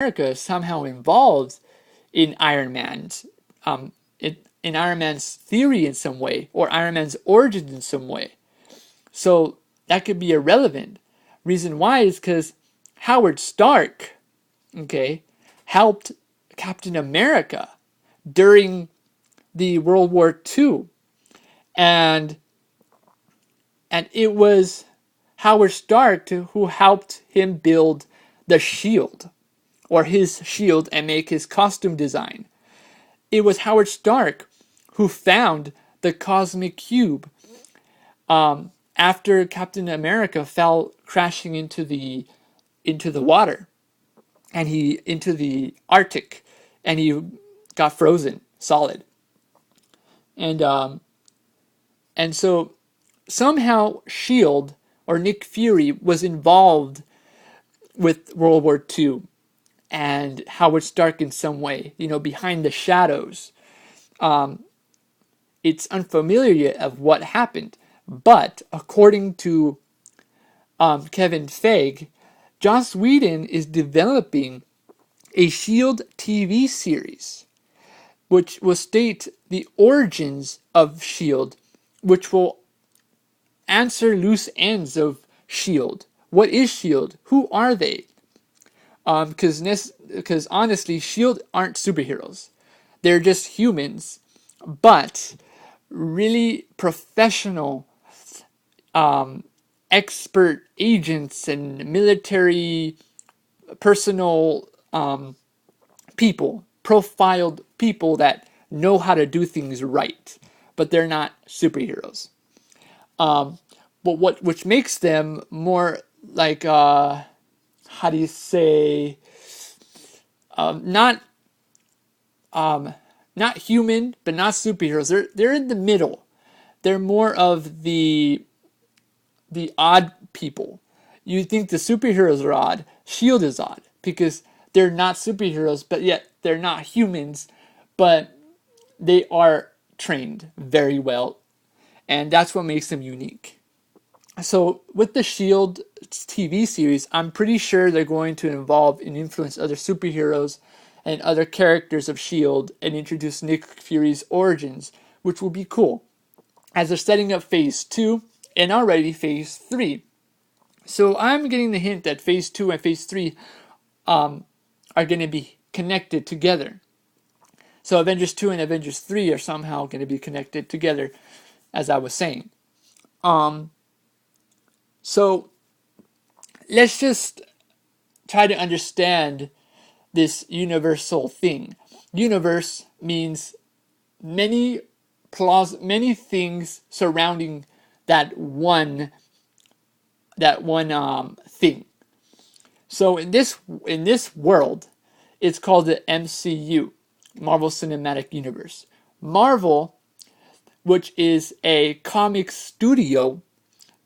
America is somehow involved in Iron Man's in Iron Man's theory in some way, or Iron Man's origins in some way. So that could be irrelevant. Reason why is because Howard Stark, okay, helped Captain America during the World War II, and it was Howard Stark who helped him build the shield, or his shield, and make his costume design. It was Howard Stark who found the cosmic cube after Captain America fell crashing into the water, and he into the Arctic, and he got frozen solid. And so somehow Shield, or Nick Fury, was involved with World War II and Howard Stark in some way, behind the shadows. It's unfamiliar of what happened, but according to Kevin Feige, Joss Whedon is developing a Shield TV series, which will state the origins of Shield, which will answer loose ends of Shield. What is Shield? Who are they? Because honestly, Shield aren't superheroes. They're just humans, but really professional, expert agents and military personal people, profiled people that know how to do things right, but they're not superheroes. But which makes them more like how do you say, not not human, but not superheroes. They're in the middle. They're more of the odd people. You think the superheroes are odd. Shield is odd because they're not superheroes, but yet they're not humans, but they are trained very well, and that's what makes them unique. So with the Shield TV series, I'm pretty sure they're going to involve and influence other superheroes and other characters of Shield and introduce Nick Fury's origins, which will be cool, as they're setting up Phase 2 and already Phase 3. So I'm getting the hint that Phase 2 and Phase 3 are going to be connected together. So Avengers 2 and Avengers 3 are somehow going to be connected together, as I was saying. So let's just try to understand this universal thing. Universe means many things surrounding that one thing. So in this world, it's called the MCU, Marvel Cinematic Universe. Marvel, which is a comic studio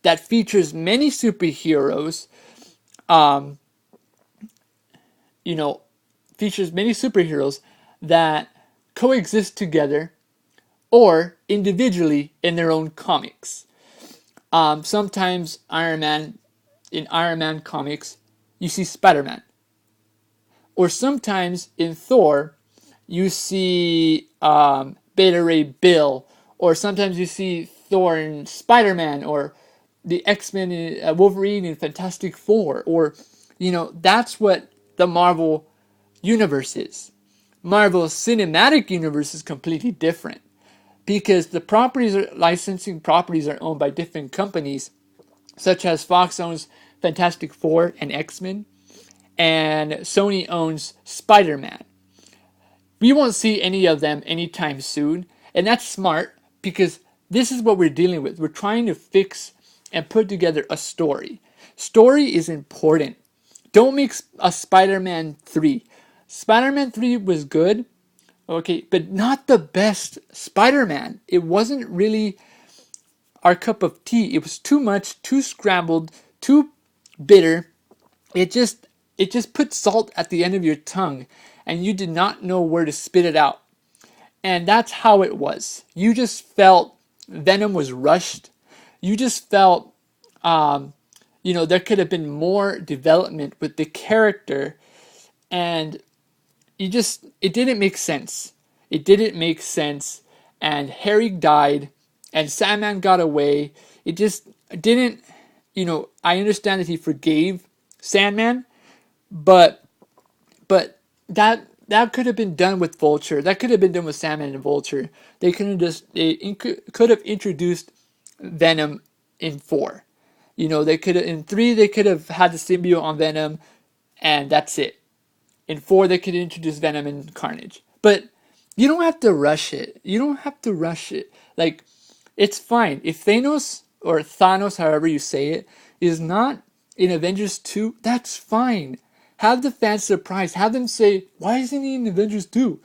that features many superheroes, features many superheroes that coexist together or individually in their own comics. Sometimes in Iron Man comics, you see Spider-Man. Or sometimes in Thor, you see Beta Ray Bill. Or sometimes you see Thor and Spider-Man, or the X-Men, Wolverine and Fantastic Four. Or, that's what the Marvel universe is. Marvel Cinematic Universe is completely different, because the licensing properties are owned by different companies, such as Fox owns Fantastic Four and X-Men, and Sony owns Spider-Man. We won't see any of them anytime soon, and that's smart because this is what we're dealing with. We're trying to fix and put together a story. Story is important. Don't make a Spider-Man 3. Spider-Man 3 was good, okay, but not the best Spider-Man. It wasn't really our cup of tea. It was too much, too scrambled, too bitter. It just put salt at the end of your tongue, and you did not know where to spit it out. And that's how it was. You just felt Venom was rushed. You just felt, there could have been more development with the character, and it didn't make sense. It didn't make sense, and Harry died, and Sandman got away. It just didn't, I understand that he forgave Sandman, but that could have been done with Vulture. That could have been done with Sandman and Vulture. Could have introduced Venom in 4. They could have in 3 they could have had the symbiote on Venom, and that's it. In 4 they could introduce Venom and Carnage. But you don't have to rush it. You don't have to rush it. Like, it's fine. If Thanos, or Thanos, however you say it, is not in Avengers 2, that's fine. Have the fans surprised. Have them say, why isn't he in Avengers 2?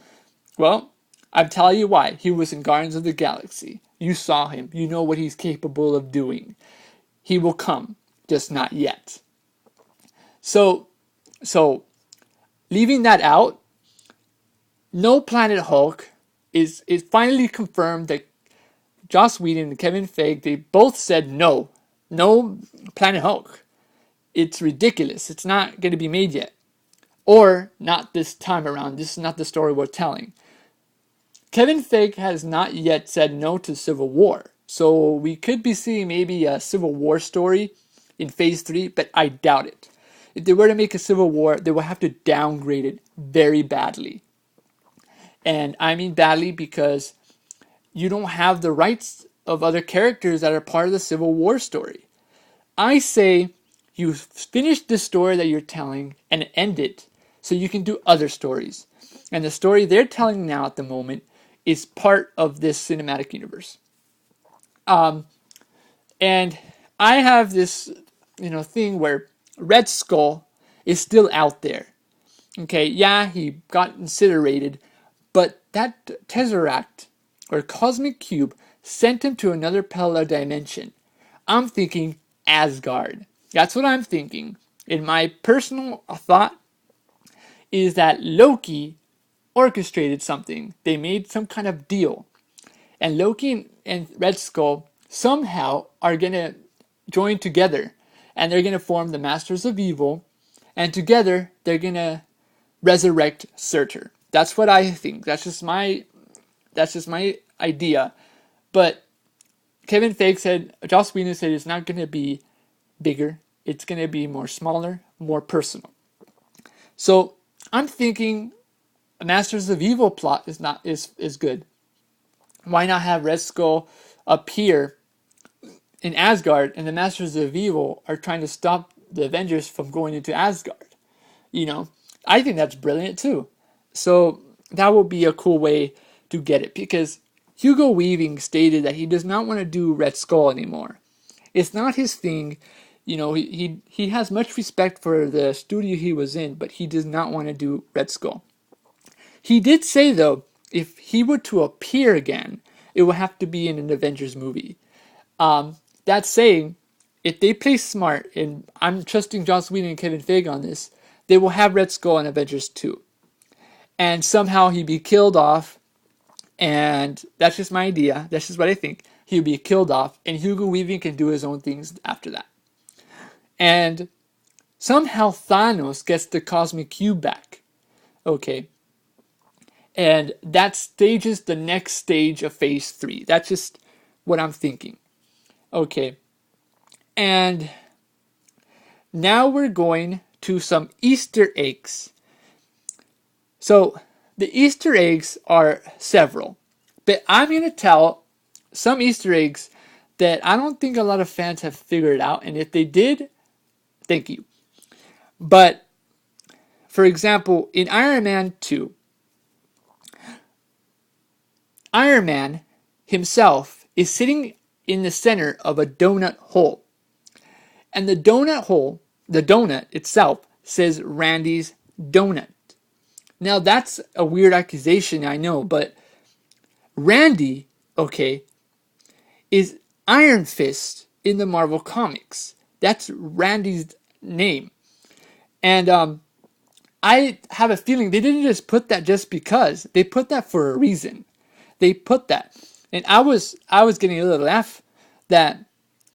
Well, I'm telling you why. He was in Guardians of the Galaxy. You saw him. You know what he's capable of doing. He will come, just not yet. So leaving that out, no Planet Hulk is finally confirmed that Joss Whedon and Kevin Feige, they both said no Planet Hulk. It's ridiculous. It's not going to be made yet. Or not this time around. This is not the story we're telling. Kevin Feige has not yet said no to Civil War. So we could be seeing maybe a Civil War story in Phase 3, but I doubt it. If they were to make a Civil War, they would have to downgrade it very badly. And I mean badly because you don't have the rights of other characters that are part of the Civil War story. I say you finish the story that you're telling and end it so you can do other stories. And the story they're telling now at the moment is part of this cinematic universe. And I have this, thing where Red Skull is still out there. Okay, yeah, he got incinerated, but that Tesseract or Cosmic Cube sent him to another parallel dimension. I'm thinking Asgard. That's what I'm thinking. In my personal thought is that Loki orchestrated something. They made some kind of deal. And Loki and Red Skull somehow are going to join together. And they're going to form the Masters of Evil. And together, they're going to resurrect Surtur. That's what I think. That's just my idea. But Kevin Feige said, Joss Whedon said it's not going to be bigger. It's going to be more smaller, more personal. So I'm thinking a Masters of Evil plot is good. Why not have Red Skull appear in Asgard and the Masters of Evil are trying to stop the Avengers from going into Asgard? I think that's brilliant too. So that will be a cool way to get it because Hugo Weaving stated that he does not want to do Red Skull anymore. It's not his thing. He has much respect for the studio he was in, but he does not want to do Red Skull. He did say, though, if he were to appear again, it would have to be in an Avengers movie. That saying, if they play smart, and I'm trusting Joss Whedon and Kevin Feige on this, they will have Red Skull in Avengers 2. And somehow he'd be killed off, and that's just my idea. That's just what I think. He'll be killed off, and Hugo Weaving can do his own things after that. And somehow Thanos gets the Cosmic Cube back. Okay. And that stages the next stage of Phase 3. That's just what I'm thinking. Okay. And now we're going to some Easter eggs. So the Easter eggs are several. But I'm going to tell some Easter eggs that I don't think a lot of fans have figured out. And if they did, thank you. But, for example, in Iron Man 2, Iron Man himself is sitting in the center of a donut hole. And the donut itself, says Randy's Donut. Now that's a weird accusation, I know, but Randy, okay, is Iron Fist in the Marvel Comics. That's Randy's name. And I have a feeling they didn't just put that just because. They put that for a reason. They put that. And I was getting a little laugh that